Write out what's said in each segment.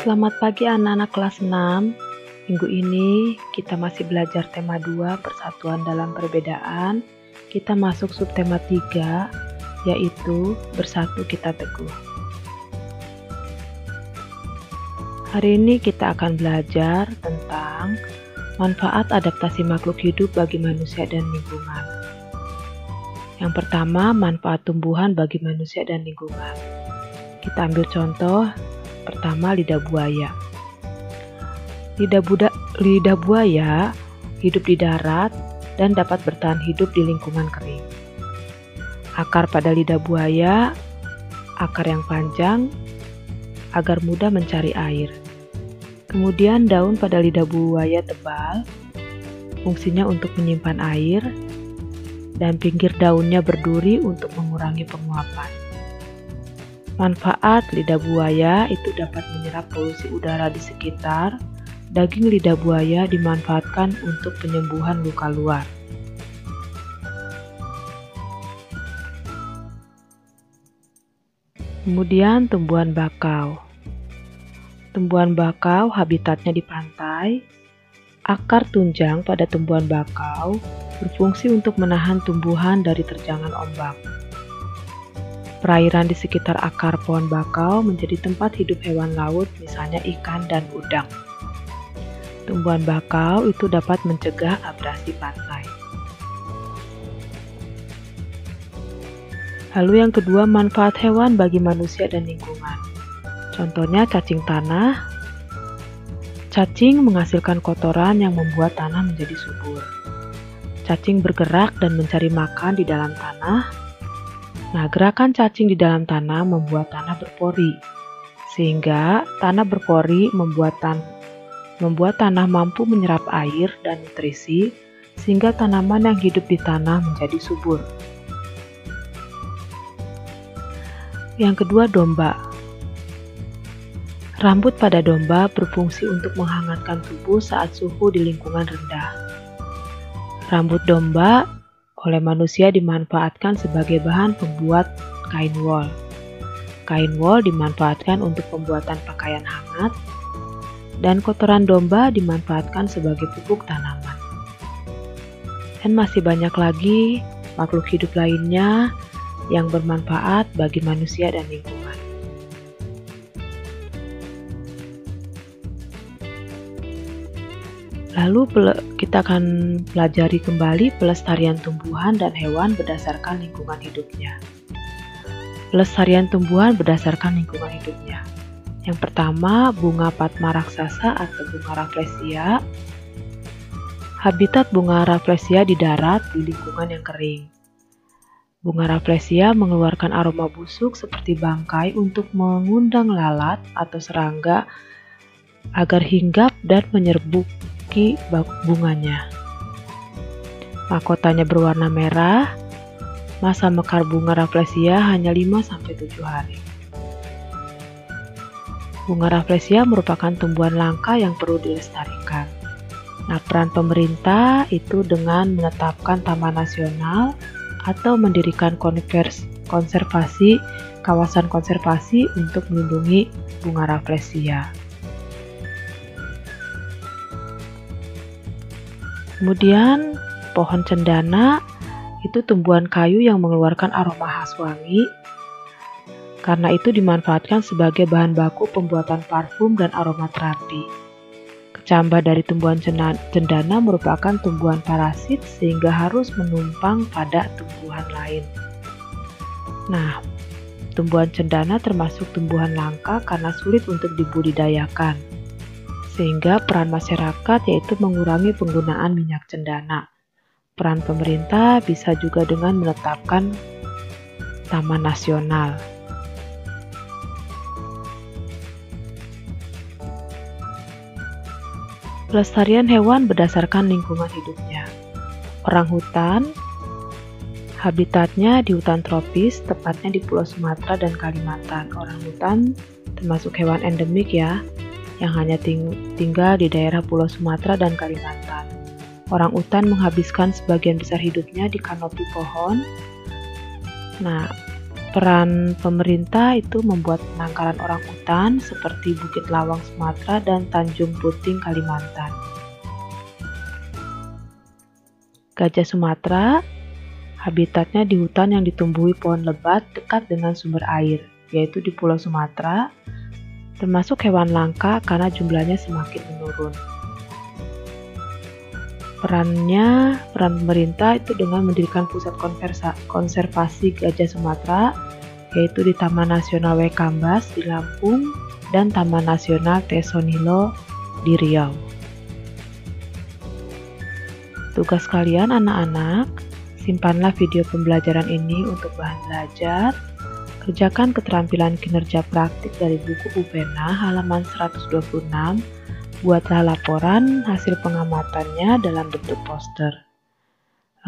Selamat pagi anak-anak kelas 6. Minggu ini kita masih belajar tema 2, persatuan dalam perbedaan. Kita masuk subtema 3, yaitu bersatu kita teguh. Hari ini kita akan belajar tentang manfaat adaptasi makhluk hidup bagi manusia dan lingkungan. Yang pertama, manfaat tumbuhan bagi manusia dan lingkungan. Kita ambil contoh. Pertama, lidah buaya. Lidah buaya hidup di darat dan dapat bertahan hidup di lingkungan kering. Akar pada lidah buaya, akar yang panjang agar mudah mencari air. Kemudian daun pada lidah buaya tebal, fungsinya untuk menyimpan air, dan pinggir daunnya berduri untuk mengurangi penguapan. Manfaat lidah buaya itu dapat menyerap polusi udara di sekitar. Daging lidah buaya dimanfaatkan untuk penyembuhan luka luar. Kemudian tumbuhan bakau. Tumbuhan bakau habitatnya di pantai. Akar tunjang pada tumbuhan bakau berfungsi untuk menahan tumbuhan dari terjangan ombak. Perairan di sekitar akar pohon bakau menjadi tempat hidup hewan laut, misalnya ikan dan udang. Tumbuhan bakau itu dapat mencegah abrasi pantai. Lalu yang kedua, manfaat hewan bagi manusia dan lingkungan. Contohnya cacing tanah. Cacing menghasilkan kotoran yang membuat tanah menjadi subur. Cacing bergerak dan mencari makan di dalam tanah. Nah, gerakan cacing di dalam tanah membuat tanah berpori, sehingga tanah berpori membuat tanah mampu menyerap air dan nutrisi, sehingga tanaman yang hidup di tanah menjadi subur. Yang kedua, domba. Rambut pada domba berfungsi untuk menghangatkan tubuh saat suhu di lingkungan rendah. Rambut domba oleh manusia dimanfaatkan sebagai bahan pembuat kain wol. Kain wol dimanfaatkan untuk pembuatan pakaian hangat, dan kotoran domba dimanfaatkan sebagai pupuk tanaman. Dan masih banyak lagi makhluk hidup lainnya yang bermanfaat bagi manusia dan lingkungan. Lalu kita akan pelajari kembali pelestarian tumbuhan dan hewan berdasarkan lingkungan hidupnya. Pelestarian tumbuhan berdasarkan lingkungan hidupnya. Yang pertama, bunga Padma raksasa atau bunga Rafflesia. Habitat bunga Rafflesia di darat di lingkungan yang kering. Bunga Rafflesia mengeluarkan aroma busuk seperti bangkai untuk mengundang lalat atau serangga agar hinggap dan menyerbuki bunganya. Mahkotanya berwarna merah. Masa mekar bunga Rafflesia hanya 5-7 hari. Bunga Rafflesia merupakan tumbuhan langka yang perlu dilestarikan. Nah, peran pemerintah itu dengan menetapkan taman nasional atau mendirikan konservasi, kawasan konservasi untuk melindungi bunga Rafflesia. Kemudian pohon cendana itu tumbuhan kayu yang mengeluarkan aroma khas wangi. Karena itu dimanfaatkan sebagai bahan baku pembuatan parfum dan aromaterapi. Kecambah dari tumbuhan cendana merupakan tumbuhan parasit sehingga harus menumpang pada tumbuhan lain. Nah, tumbuhan cendana termasuk tumbuhan langka karena sulit untuk dibudidayakan. Sehingga peran masyarakat yaitu mengurangi penggunaan minyak cendana. Peran pemerintah bisa juga dengan menetapkan taman nasional. Pelestarian hewan berdasarkan lingkungan hidupnya. Orangutan, habitatnya di hutan tropis, tepatnya di Pulau Sumatera dan Kalimantan. Orangutan termasuk hewan endemik ya, yang hanya tinggal di daerah Pulau Sumatera dan Kalimantan. Orangutan menghabiskan sebagian besar hidupnya di kanopi pohon. Nah, Peran pemerintah itu membuat penangkaran orangutan seperti Bukit Lawang Sumatera dan Tanjung Puting Kalimantan. Gajah Sumatera, habitatnya di hutan yang ditumbuhi pohon lebat dekat dengan sumber air, yaitu di Pulau Sumatera, termasuk hewan langka karena jumlahnya semakin menurun. Peran pemerintah itu dengan mendirikan pusat konservasi gajah Sumatera, yaitu di Taman Nasional Waikambas di Lampung dan Taman Nasional Tesonilo di Riau. Tugas kalian anak-anak, simpanlah video pembelajaran ini untuk bahan belajar. Kerjakan keterampilan kinerja praktik dari buku UPENA halaman 126. Buatlah laporan hasil pengamatannya dalam bentuk poster.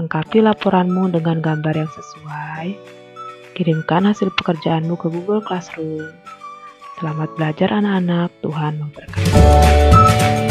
Lengkapi laporanmu dengan gambar yang sesuai. Kirimkan hasil pekerjaanmu ke Google Classroom. Selamat belajar anak-anak, Tuhan memberkati.